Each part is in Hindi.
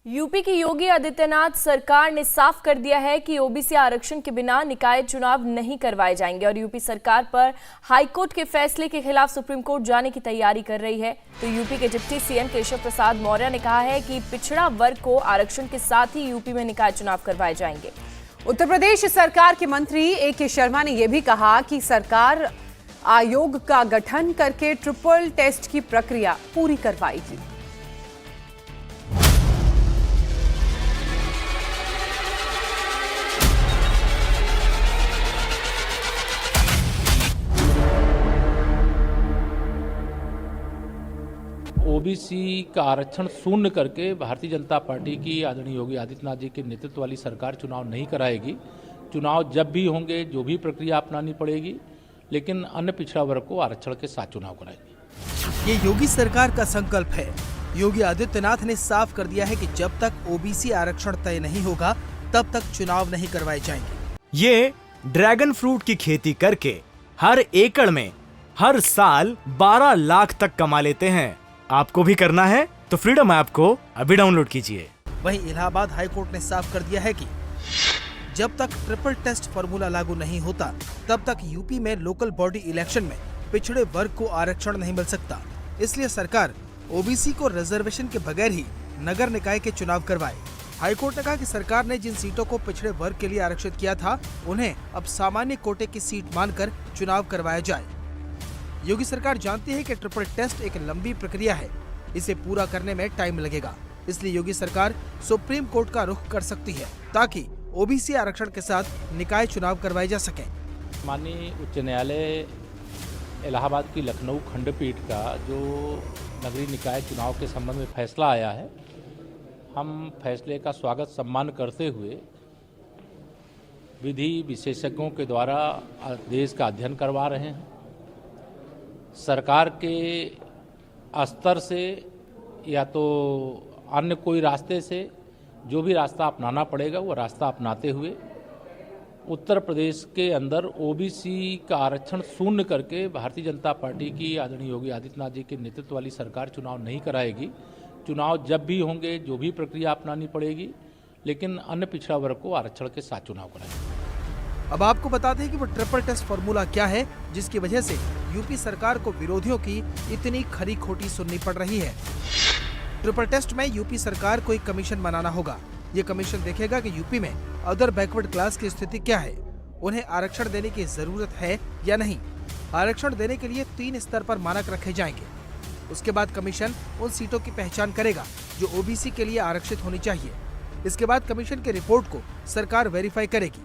यूपी की योगी आदित्यनाथ सरकार ने साफ कर दिया है कि ओबीसी आरक्षण के बिना निकाय चुनाव नहीं करवाए जाएंगे और यूपी सरकार पर हाईकोर्ट के फैसले के खिलाफ सुप्रीम कोर्ट जाने की तैयारी कर रही है। तो यूपी के डिप्टी सीएम केशव प्रसाद मौर्य ने कहा है कि पिछड़ा वर्ग को आरक्षण के साथ ही यूपी में निकाय चुनाव करवाए जाएंगे। उत्तर प्रदेश सरकार के मंत्री ए.के. शर्मा ने यह भी कहा कि सरकार आयोग का गठन करके ट्रिपल टेस्ट की प्रक्रिया पूरी करवाएगी। ओबीसी का आरक्षण शून्य करके भारतीय जनता पार्टी की आदरणीय योगी आदित्यनाथ जी के नेतृत्व वाली सरकार चुनाव नहीं कराएगी। चुनाव जब भी होंगे, जो भी प्रक्रिया अपनानी पड़ेगी, लेकिन अन्य पिछड़ा वर्ग को आरक्षण के साथ चुनाव कराएगी। ये योगी सरकार का संकल्प है। योगी आदित्यनाथ ने साफ कर दिया है कि जब तक ओबीसी आरक्षण तय नहीं होगा, तब तक चुनाव नहीं करवाए जाएंगे। ये ड्रैगन फ्रूट की खेती करके हर एकड़ में हर साल 12 लाख तक कमा लेते हैं। आपको भी करना है तो फ्रीडम ऐप को अभी डाउनलोड कीजिए। वहीं इलाहाबाद हाईकोर्ट ने साफ कर दिया है कि जब तक ट्रिपल टेस्ट फॉर्मूला लागू नहीं होता, तब तक यूपी में लोकल बॉडी इलेक्शन में पिछड़े वर्ग को आरक्षण नहीं मिल सकता। इसलिए सरकार ओबीसी को रिजर्वेशन के बगैर ही नगर निकाय के चुनाव करवाए। हाईकोर्ट ने कहा कि सरकार ने जिन सीटों को पिछड़े वर्ग के लिए आरक्षित किया था, उन्हें अब सामान्य कोटे की सीट मानकर चुनाव करवाया जाए। योगी सरकार जानती है कि ट्रिपल टेस्ट एक लंबी प्रक्रिया है, इसे पूरा करने में टाइम लगेगा। इसलिए योगी सरकार सुप्रीम कोर्ट का रुख कर सकती है ताकि ओबीसी आरक्षण के साथ निकाय चुनाव करवाए जा सके। माननीय उच्च न्यायालय इलाहाबाद की लखनऊ खंडपीठ का जो नगरीय निकाय चुनाव के संबंध में फैसला आया है, हम फैसले का स्वागत सम्मान करते हुए विधि विशेषज्ञों के द्वारा देश का अध्ययन करवा रहे हैं। सरकार के स्तर से या तो अन्य कोई रास्ते से जो भी रास्ता अपनाना पड़ेगा, वो रास्ता अपनाते हुए उत्तर प्रदेश के अंदर ओबीसी का आरक्षण शून्य करके भारतीय जनता पार्टी की आदरणीय योगी आदित्यनाथ जी के नेतृत्व वाली सरकार चुनाव नहीं कराएगी। चुनाव जब भी होंगे, जो भी प्रक्रिया अपनानी पड़ेगी, लेकिन अन्य पिछड़ा वर्ग को आरक्षण के साथ चुनाव कराएगी। अब आपको बताते हैं कि वो ट्रिपल टेस्ट फॉर्मूला क्या है, जिसकी वजह से यूपी सरकार को विरोधियों की इतनी खरी खोटी सुननी पड़ रही है। ट्रिपल टेस्ट में यूपी सरकार को एक कमीशन बनाना होगा। ये कमीशन देखेगा कि यूपी में अदर बैकवर्ड क्लास की स्थिति क्या है, उन्हें आरक्षण देने की जरूरत है या नहीं। आरक्षण देने के लिए 3 स्तर पर मानक रखे जाएंगे। उसके बाद कमीशन उन सीटों की पहचान करेगा जो ओबीसी के लिए आरक्षित होनी चाहिए। इसके बाद कमीशन की रिपोर्ट को सरकार वेरीफाई करेगी।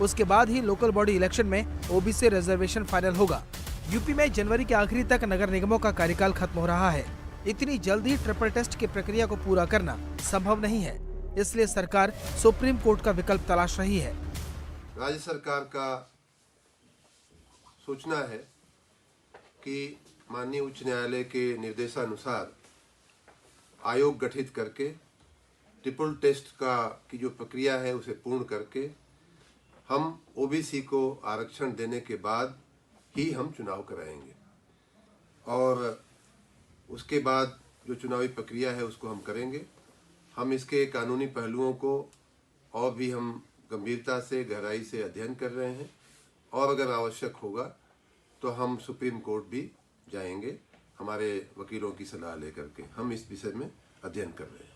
उसके बाद ही लोकल बॉडी इलेक्शन में ओबीसी रिजर्वेशन फाइनल होगा। यूपी में जनवरी के आखिरी तक नगर निगमों का कार्यकाल खत्म हो रहा है। इतनी जल्दी ट्रिपल टेस्ट की प्रक्रिया को पूरा करना संभव नहीं है, इसलिए सरकार सुप्रीम कोर्ट का विकल्प तलाश रही है। राज्य सरकार का सोचना है कि माननीय उच्च न्यायालय के निर्देशानुसार आयोग गठित करके ट्रिपल टेस्ट की जो प्रक्रिया है उसे पूर्ण करके हम ओबीसी को आरक्षण देने के बाद ही हम चुनाव कराएंगे और उसके बाद जो चुनावी प्रक्रिया है उसको हम करेंगे। हम इसके कानूनी पहलुओं को और भी हम गंभीरता से, गहराई से अध्ययन कर रहे हैं और अगर आवश्यक होगा तो हम सुप्रीम कोर्ट भी जाएंगे। हमारे वकीलों की सलाह लेकर के हम इस विषय में अध्ययन कर रहे हैं।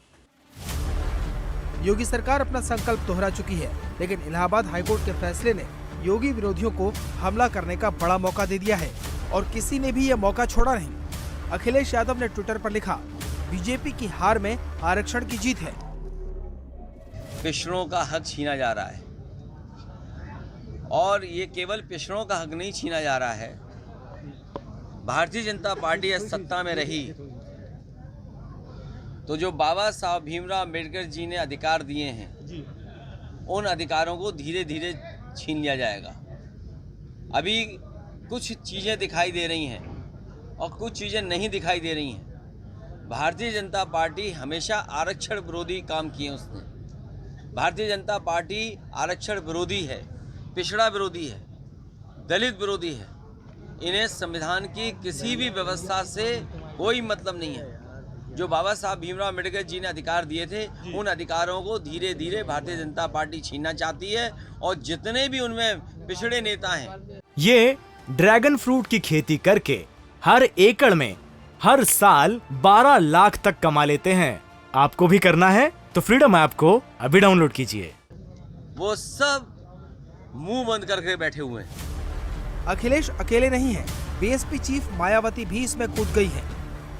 योगी सरकार अपना संकल्प दोहरा चुकी है, लेकिन इलाहाबाद हाईकोर्ट के फैसले ने योगी विरोधियों को हमला करने का बड़ा मौका दे दिया है और किसी ने भी यह मौका छोड़ा नहीं। अखिलेश यादव ने ट्विटर पर लिखा, बीजेपी की हार में आरक्षण की जीत है। पिछड़ों का हक छीना जा रहा है और ये केवल पिछड़ों का हक नहीं छीना जा रहा है। भारतीय जनता पार्टी सत्ता में रही तो जो बाबा साहब भीमराव अम्बेडकर जी ने अधिकार दिए हैं, उन अधिकारों को धीरे धीरे छीन लिया जाएगा। अभी कुछ चीज़ें दिखाई दे रही हैं और कुछ चीज़ें नहीं दिखाई दे रही हैं। भारतीय जनता पार्टी हमेशा आरक्षण विरोधी काम किए उसने। भारतीय जनता पार्टी आरक्षण विरोधी है, पिछड़ा विरोधी है, दलित विरोधी है। इन्हें संविधान की किसी भी व्यवस्था से कोई मतलब नहीं है। जो बाबा साहब भीमराव अम्बेडकर जी ने अधिकार दिए थे, उन अधिकारों को धीरे धीरे भारतीय जनता पार्टी छीनना चाहती है। और जितने भी उनमें पिछड़े नेता हैं, ये ड्रैगन फ्रूट की खेती करके हर एकड़ में हर साल 12 लाख तक कमा लेते हैं। आपको भी करना है तो फ्रीडम ऐप को अभी डाउनलोड कीजिए। वो सब मुंह बंद करके बैठे हुए हैं। अखिलेश अकेले नहीं है, बीएसपी चीफ मायावती भी इसमें कूद गई है।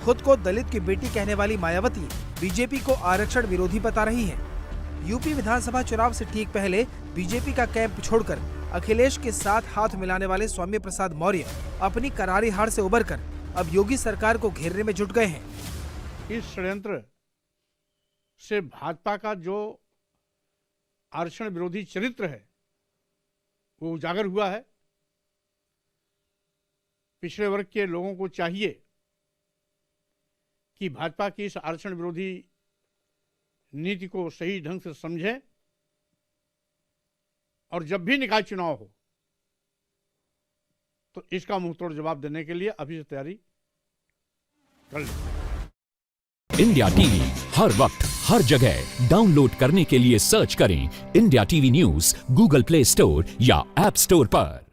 खुद को दलित की बेटी कहने वाली मायावती बीजेपी को आरक्षण विरोधी बता रही है। यूपी विधानसभा चुनाव से ठीक पहले बीजेपी का कैंप छोड़कर अखिलेश के साथ हाथ मिलाने वाले स्वामी प्रसाद मौर्य अपनी करारी हार से उबरकर अब योगी सरकार को घेरने में जुट गए हैं। इस षड्यंत्र से भाजपा का जो आरक्षण विरोधी चरित्र है वो उजागर हुआ है। पिछड़े वर्ग के लोगों को चाहिए कि भाजपा की इस आरक्षण विरोधी नीति को सही ढंग से समझें और जब भी निकाय चुनाव हो तो इसका मुंहतोड़ जवाब देने के लिए अभी से तैयारी कर लें। इंडिया टीवी हर वक्त हर जगह डाउनलोड करने के लिए सर्च करें India TV news Google play store या ऐप स्टोर पर।